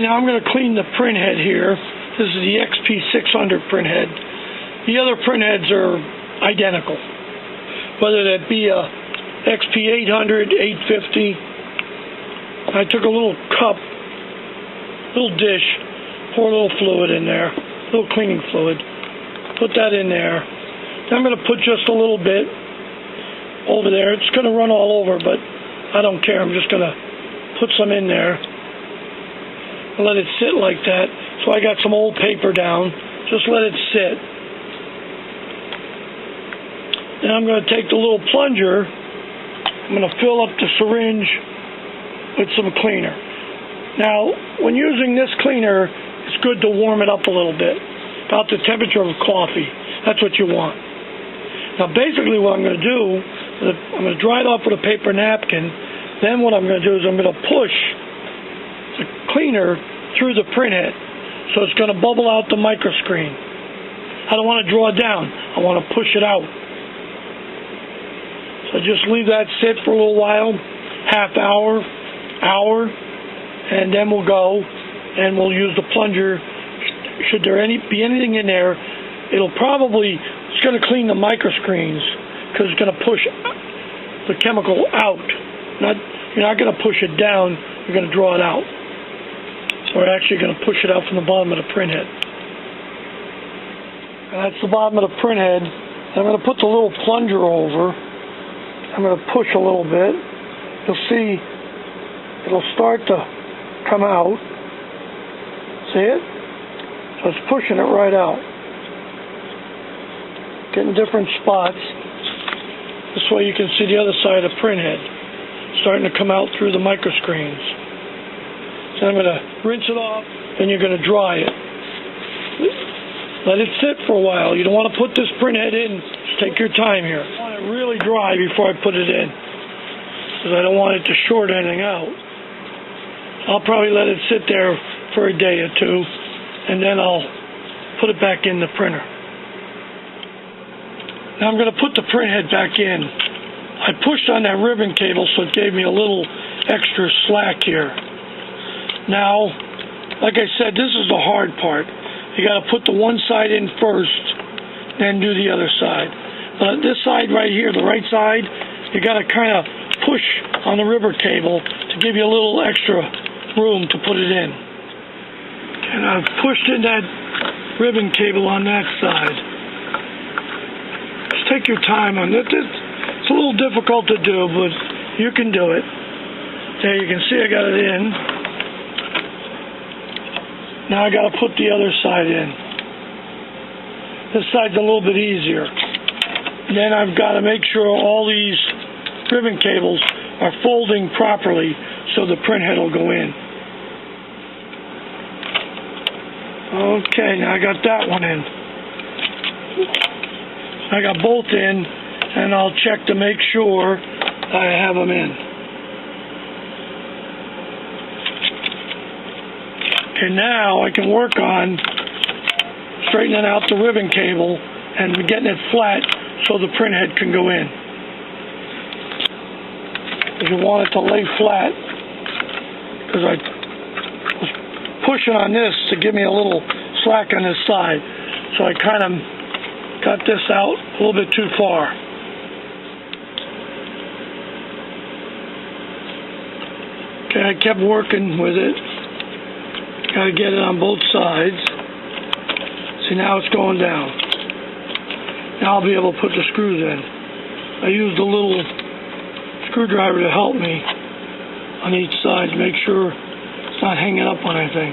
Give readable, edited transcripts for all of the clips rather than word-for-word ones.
Okay, now I'm going to clean the print head here. This is the XP600 print head. The other print heads are identical, whether that be a XP800, 850. I took a little cup, little dish, pour a little fluid in there, a little cleaning fluid, put that in there. Then I'm going to put just a little bit over there. It's going to run all over, but I don't care. I'm just going to put some in there and let it sit like that. So I got some old paper down. Just let it sit. Then I'm going to take the little plunger. I'm going to fill up the syringe with some cleaner. Now, when using this cleaner, it's good to warm it up a little bit, about the temperature of coffee. That's what you want. Now, basically what I'm going to do, I'm going to dry it off with a paper napkin. Then what I'm going to do is I'm going to push the cleaner through the print head. So it's going to bubble out the microscreen. I don't want to draw it down. I want to push it out. So just leave that sit for a little while, half hour, hour, and then we'll go and we'll use the plunger. Should there be anything in there, it's going to clean the microscreens because it's going to push the chemical out. You're not going to push it down, you're going to draw it out. We're actually going to push it out from the bottom of the print head. And that's the bottom of the print head. I'm going to put the little plunger over. I'm going to push a little bit. You'll see it'll start to come out. See it? So it's pushing it right out. Getting different spots. This way you can see the other side of the print head starting to come out through the microscreens. So I'm going to rinse it off, then you're going to dry it. Let it sit for a while. You don't want to put this print head in. Just take your time here. I want it really dry before I put it in, because I don't want it to short anything out. I'll probably let it sit there for a day or two, and then I'll put it back in the printer. Now I'm going to put the print head back in. I pushed on that ribbon cable, so it gave me a little extra slack here. Now, like I said, this is the hard part. You got to put the one side in first, then do the other side. But this side right here, the right side, you got to kind of push on the ribbon cable to give you a little extra room to put it in. And I've pushed in that ribbon cable on that side. Just take your time on it. It's a little difficult to do, but you can do it. There, you can see I got it in. Now I got to put the other side in. This side's a little bit easier. Then I've got to make sure all these ribbon cables are folding properly so the print head will go in. Okay, now I got that one in. I got both in, and I'll check to make sure I have them in. Okay, now I can work on straightening out the ribbon cable and getting it flat so the print head can go in. If you want it to lay flat, because I was pushing on this to give me a little slack on this side, so I kind of got this out a little bit too far. Okay, I kept working with it. Got to get it on both sides. See, now it's going down. Now I'll be able to put the screws in. I used a little screwdriver to help me on each side to make sure it's not hanging up on anything.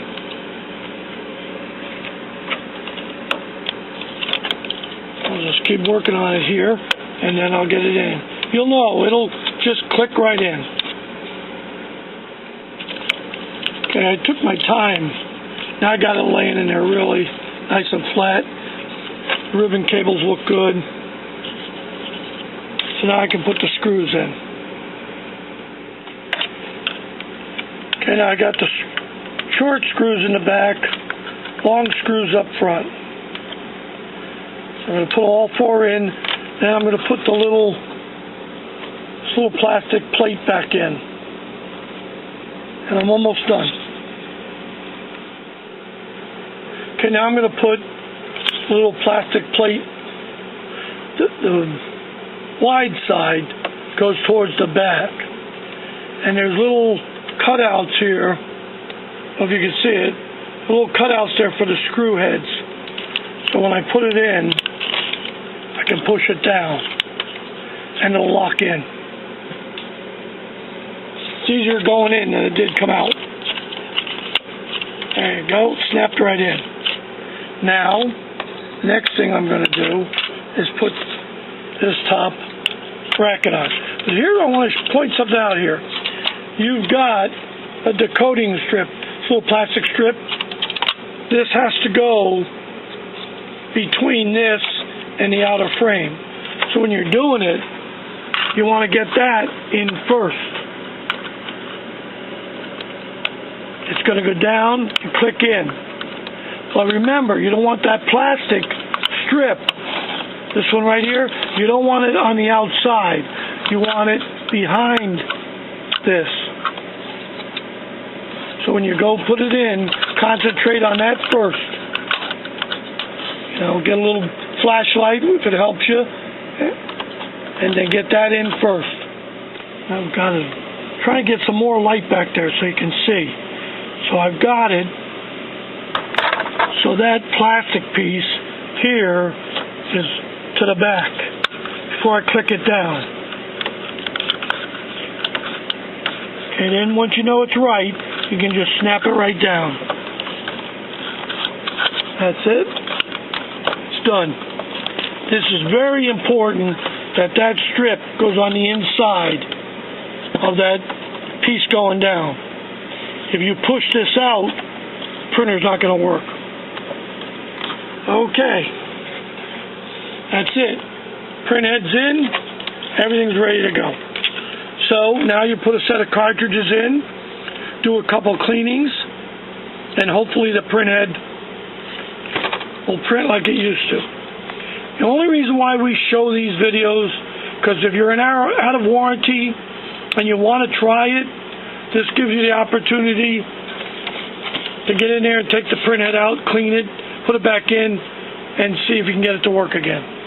I'll just keep working on it here, and then I'll get it in. You'll know, it'll just click right in. Okay, I took my time. Now I got it laying in there really nice and flat. The ribbon cables look good. So now I can put the screws in. Okay, now I got the short screws in the back, long screws up front. So I'm going to put all four in. Then I'm going to put this little plastic plate back in. And I'm almost done. Okay, now I'm going to put a little plastic plate. The wide side goes towards the back, and there's little cutouts here. I don't know if you can see it. Little cutouts there for the screw heads. So when I put it in, I can push it down, and it'll lock in. It's easier going in than it did come out. There you go, snapped right in. Now, next thing I'm going to do is put this top bracket on. But here I want to point something out here. You've got a decoding strip, this little plastic strip. This has to go between this and the outer frame. So when you're doing it, you want to get that in first. It's going to go down and click in. But remember, you don't want that plastic strip, this one right here, you don't want it on the outside. You want it behind this. So when you go put it in, concentrate on that first. You know, get a little flashlight if it helps you, and then get that in first. I've got to try to get some more light back there so you can see. So I've got it. So that plastic piece here is to the back before I click it down. And then once you know it's right, you can just snap it right down. That's it. It's done. This is very important that that strip goes on the inside of that piece going down. If you push this out, the printer's not going to work. Okay. That's it. Print head's in. Everything's ready to go. So now you put a set of cartridges in, do a couple cleanings, and hopefully the print head will print like it used to. The only reason why we show these videos, because if you're out of warranty and you want to try it, this gives you the opportunity to get in there and take the print head out, clean it, put it back in, and see if you can get it to work again.